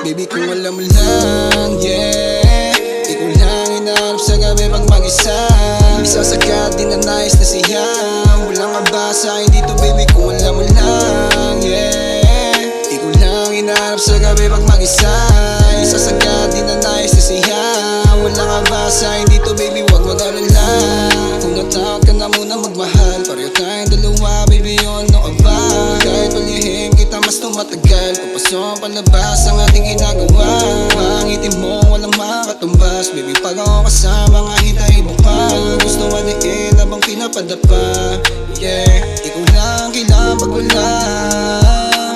Baby kung alam mo lang, yeah, ikaw lang hinahanap sa gabi pag mag-isa. Isa sa agad din na nice na siya. Walang aba sa'kin dito baby kung alam mo lang, yeah, ikaw lang hinahanap sa gabi pag mag-isa. Isa sa agad din na nice na siya. Walang aba sa'kin dito baby wag mag-alala. Kung natakot ka na muna magmahal, pareho tayong dalawa baby yun no aba. Kahit palihim kita mas tumatagal, papasok palabas ang ating ginagawa. Mangitim mo walang makatumbas, baby pag ako kasama nga hintay mo pa. Gusto maniin habang pinapadapa, yeah, ikaw lang kailangan pag wala.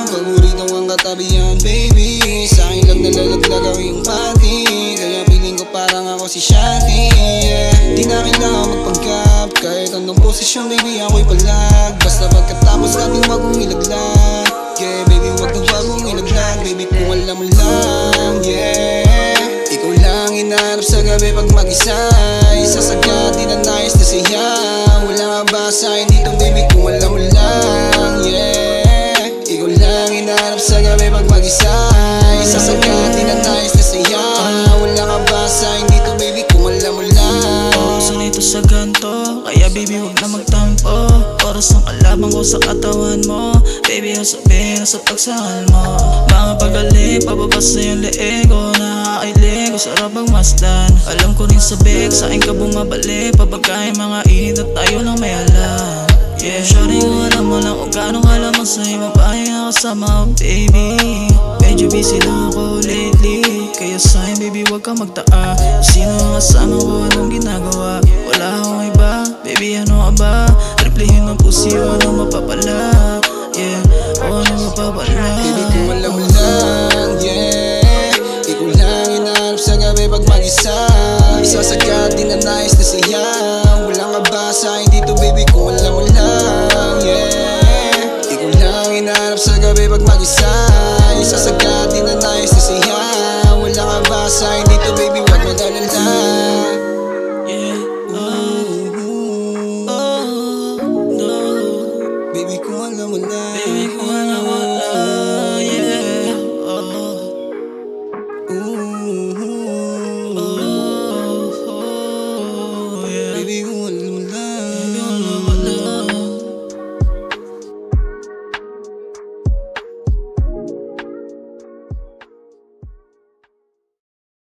Paborito ang katabihan baby, sa'kin lang nalalaglag ako yung panty. Kaya piling ko parang ako si Shanti, yeah. Di na kailangan magpanggap, kahit anong posisyon baby ako'y palag. Basta pagkatapos natin wag mong ilaglag, yeah baby wag mong ilaglag. Baby kung alam mo lang, yeah, ikaw lang hinahanap sa gabi pag mag-isa. Isa sa agad din na nice na siya. Wala nga ba sa'kin dito baby kung alam mo lang, yeah, ikaw lang hinahanap sa gabi pag mag-isa. Isa sa agad din na nice na siya. Wala nga ba sa'kin dito baby kung alam mo lang. Sanito sa ganto, kaya baby huwag na magtampo. Oras ng kalabang ko sa katawan mo, baby hasapin sa pagsahal mo. Mga pagaling, pababa sa iyong leeg ko. Nakakailig, ko sarap ang masdan. Alam ko rin sabik, sa'kin ka bumabalik. Pabagay mga init at tayo lang may alam, yeah. Shawty ko alam mo lang kung gano'ng kalaman sa'yo. Mapahing ako kasama ko baby. Medyo busy lang ako lately, kaya sa'yo baby wag ka magtaa. Sino ang kasama ko, anong ginagawa? Wala akong iba, baby ano ka ba? Replyin ng pusi o anong mapapala, yeah, o anong mapapala. Baby kung alam mo lang, yeah, ikaw lang hinahanap sa gabi pag mag-isa. Isa sa agad din na nice na siya. Walang aba sa'kin dito baby kung alam mo lang, yeah, ikaw lang hinahanap sa gabi pag mag-isa. Isa sa agad din na nice na siya. Walang aba sa'kin dito